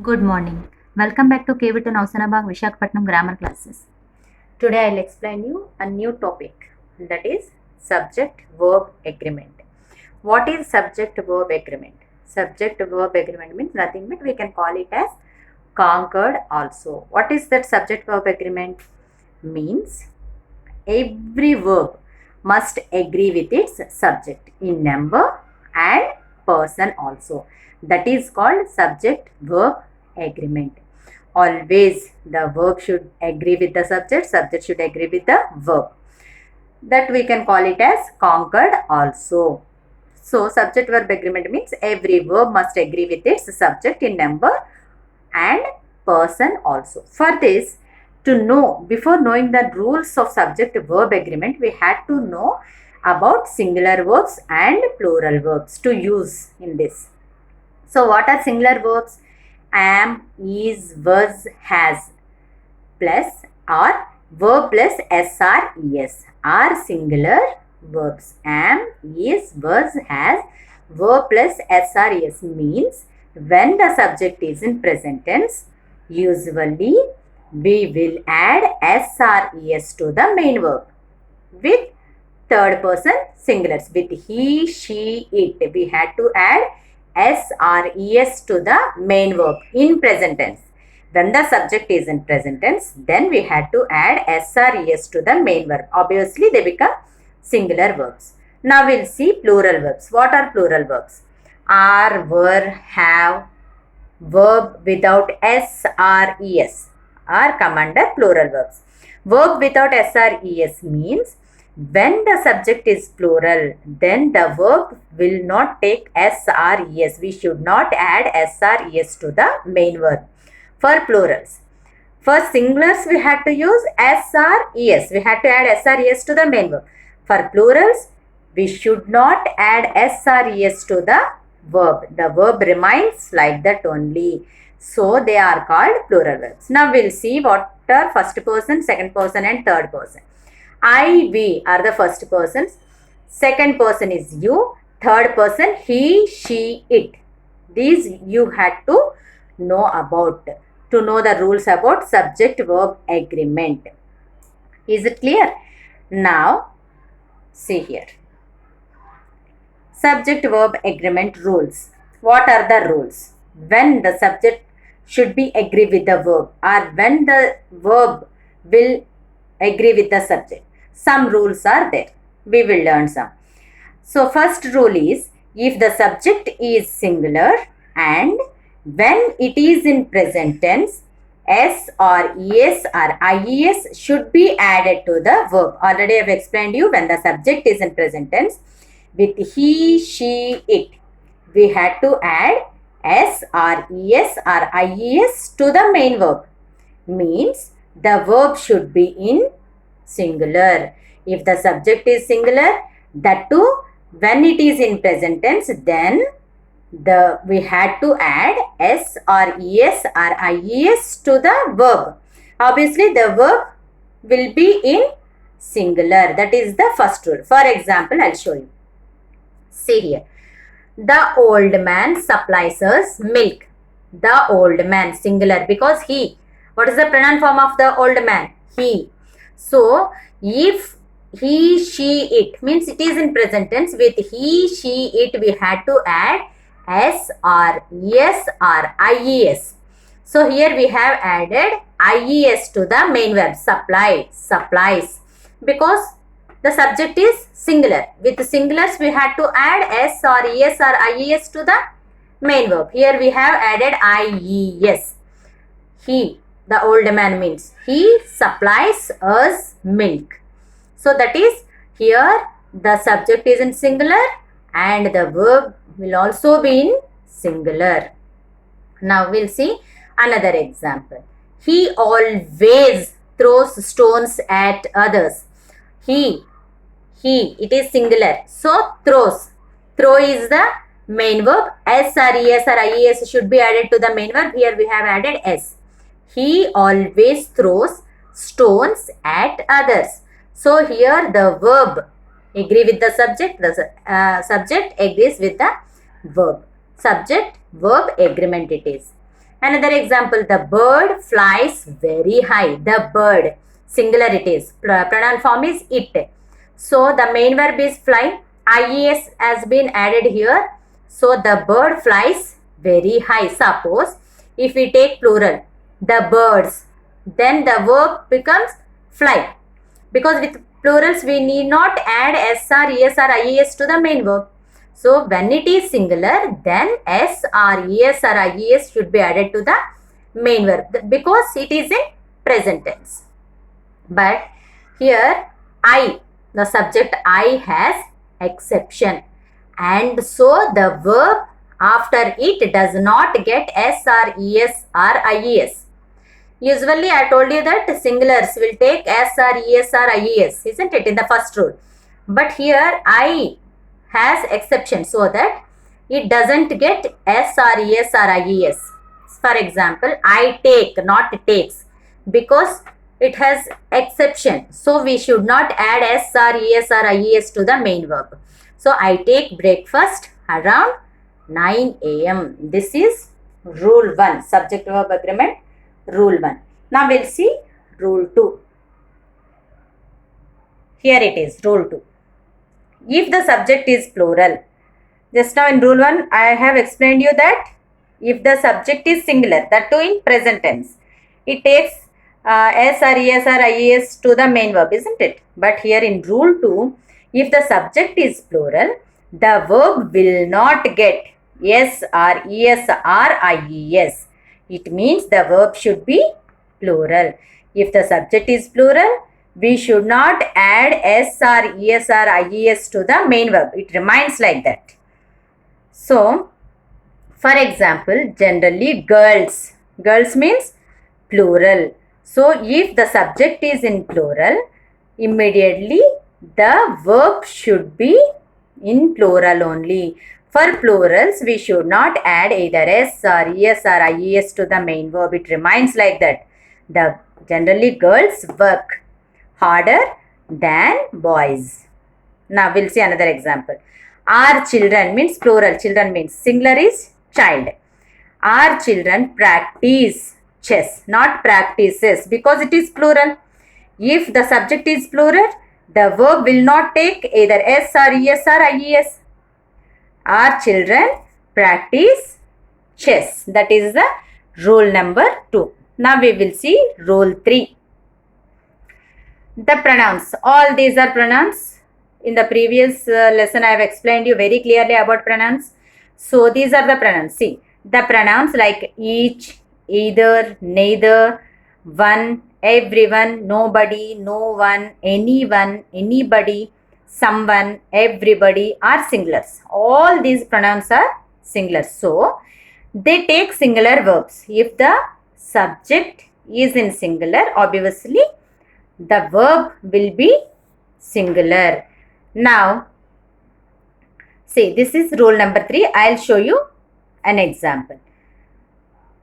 Good morning. Welcome back to KV to Nausanabag Vishakhapatnam grammar classes. Today I'll explain you a new topic, that is subject verb agreement. What is subject verb agreement? Subject verb agreement means nothing but we can call it as conquered also. What is that subject verb agreement? Means every verb must agree with its subject in number and person also. That is called subject verb agreement. Always the verb should agree with the subject, subject should agree with the verb. That we can call it as conquered also. So subject verb agreement means every verb must agree with its subject in number and person also. For this, to know, before knowing the rules of subject verb agreement, we had to know about singular verbs and plural verbs to use in this. So what are singular verbs? Am, is, was, has plus or verb plus s or es are singular verbs. Am, is, was, has, verb plus s or es means when the subject is in present tense, usually we will add s or es to the main verb with third person singulars. With he, she, it, we had to add s or es to the main verb in present tense. When the subject is in present tense, then we had to add s or es to the main verb. Obviously, they become singular verbs. Now we'll see plural verbs. What are plural verbs? Are, were, have, verb without s or es are come under plural verbs. Verb without s or es means when the subject is plural, then the verb will not take s or es. We should not add s or es to the main verb for plurals. For singulars, we had to use s or es. We had to add s or es to the main verb. For plurals, we should not add s or es to the verb. The verb remains like that only. So, they are called plural verbs. Now, we'll see what are first person, second person and third person. I, we are the first persons. Second person is you. Third person, he, she, it. These you had to know about, to know the rules about subject verb agreement. Is it clear? Now, see here. Subject verb agreement rules. What are the rules? When the subject should be agree with the verb or when the verb will agree with the subject. Some rules are there. We will learn some. So first rule is if the subject is singular and when it is in present tense, s or es or ies should be added to the verb. Already I have explained you when the subject is in present tense with he, she, it. We had to add s or es or ies to the main verb. Means the verb should be in singular. If the subject is singular, that too when it is in present tense, then we had to add s or es or ies to the verb. Obviously, the verb will be in singular. That is the first rule. For example, I'll show you. See here. The old man supplies us milk. The old man, singular, because he. What is the pronoun form of the old man? He. So, if he, she, it means it is in present tense. With he, she, it, we had to add s or es or ies. So, here we have added ies to the main verb, supply, supplies. Because the subject is singular. With singulars, we had to add s or es or ies to the main verb. Here we have added ies. He, the old man means he supplies us milk. So that is here the subject is in singular and the verb will also be in singular. Now we'll see another example. He always throws stones at others. He, it is singular. So throws. Throw is the main verb. S or es or ies should be added to the main verb. Here we have added s. He always throws stones at others. So here the verb agree with the subject. The subject agrees with the verb. Subject verb agreement it is. Another example, the bird flies very high. The bird, singular it is. Pronoun form is it. So the main verb is fly. IES has been added here. So the bird flies very high. Suppose if we take plural, the birds, then the verb becomes fly. Because with plurals we need not add SR, ESR, IES to the main verb. So when it is singular, then S or ES or IES should be added to the main verb because it is in present tense. But here I, the subject I has exception, and so the verb after it does not get S or ES or IES. Usually I told you that singulars will take S or ES or IES, isn't it, in the first rule. But here I has exception so that it doesn't get S or ES or IES. For example, I take, not takes, because it has exception. So we should not add S or ES or IES to the main verb. So I take breakfast around 9 a.m. This is rule 1, subject verb agreement, rule 1. Now we'll see rule 2. Here it is, rule 2. If the subject is plural, just now in rule 1 I have explained you that if the subject is singular, that too in present tense, it takes S or ES or IES to the main verb, isn't it? But here in rule 2, if the subject is plural, the verb will not get S or ES or IES. It means the verb should be plural. If the subject is plural, we should not add S or ES or IES to the main verb. It remains like that. So, for example, generally girls. Girls means plural. So, if the subject is in plural, immediately the verb should be in plural only. For plurals, we should not add either S or ES or IES to the main verb. It remains like that. The generally girls work harder than boys. Now we'll see another example. Our children means plural. Children means singular is child. Our children practice chess, not practices, because it is plural. If the subject is plural, the verb will not take either S or ES or IES. Our children practice chess. That is the rule number 2. Now we will see rule 3. The pronouns. All these are pronouns. In the previous lesson I have explained you very clearly about pronouns. So these are the pronouns. See, the pronouns like each, either, neither, one, everyone, nobody, no one, anyone, anybody, someone, everybody are singulars. All these pronouns are singulars. So they take singular verbs. If the subject is in singular, obviously the verb will be singular. Now, see, this is rule number 3. I'll show you an example.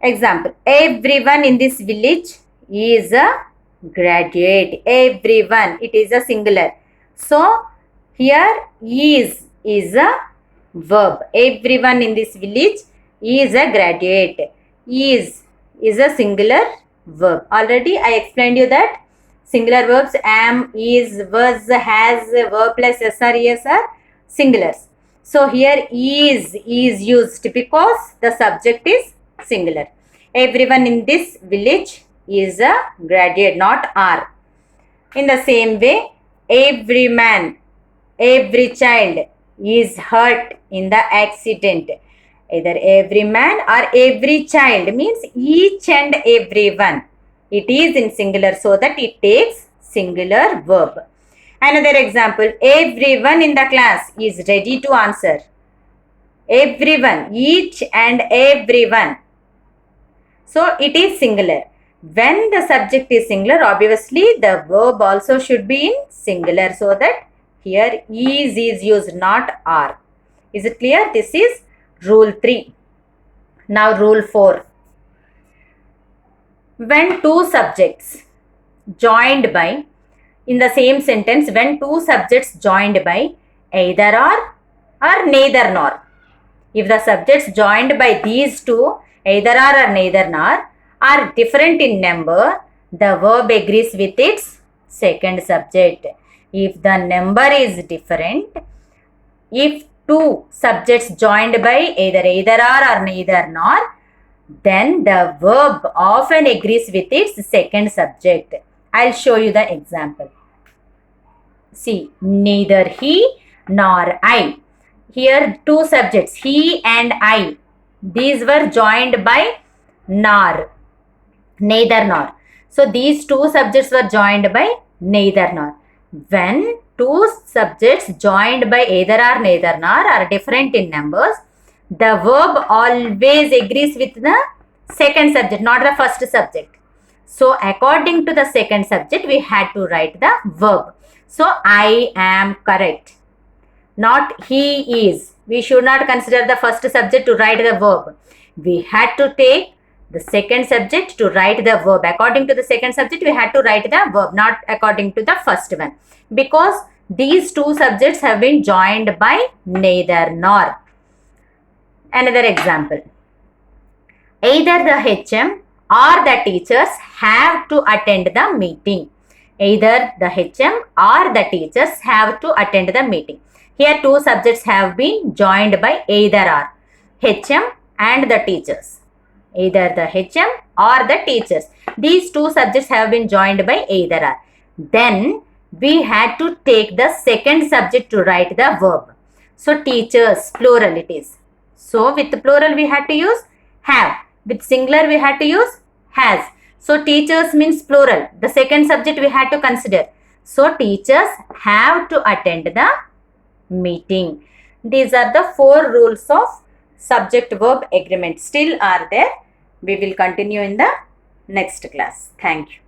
Example, everyone in this village is a graduate. Everyone, it is a singular. So, here is a verb. Everyone in this village is a graduate. Is a singular verb. Already I explained you that singular verbs am, is, was, has, verb plus S or ES are singulars. So here is used because the subject is singular. Everyone in this village is a graduate, not are. In the same way, every man, every child is hurt in the accident. Either every man or every child means each and every one. It is in singular so that it takes singular verb. Another example, everyone in the class is ready to answer. Everyone, each and everyone. So it is singular. When the subject is singular, obviously the verb also should be in singular so that here is used, not are. Is it clear? This is rule 3. Now rule 4. When two subjects joined by, in the same sentence, when two subjects joined by either or neither nor. If the subjects joined by these two, either or neither nor, are different in number, the verb agrees with its second subject. If the number is different, if two subjects joined by either or neither nor, then the verb often agrees with its second subject. I'll show you the example. See, neither he nor I. Here two subjects, he and I. These were joined by nor, neither nor. So these two subjects were joined by neither nor. When two subjects joined by either or neither nor are different in numbers, the verb always agrees with the second subject, not the first subject. So according to the second subject, we had to write the verb. So I am correct, not he is. We should not consider the first subject to write the verb. We had to take the second subject to write the verb. According to the second subject, we had to write the verb, not according to the first one. Because these two subjects have been joined by neither nor. Another example. Either the HM or the teachers have to attend the meeting. Either the HM or the teachers have to attend the meeting. Here two subjects have been joined by either or, HM and the teachers. Either the HM or the teachers. These two subjects have been joined by either or. Then we had to take the second subject to write the verb. So teachers, plural it is. So with plural we had to use have. With singular we had to use has. So teachers means plural. The second subject we had to consider. So teachers have to attend the meeting. These are the 4 rules of subject verb agreement. Still are there. We will continue in the next class. Thank you.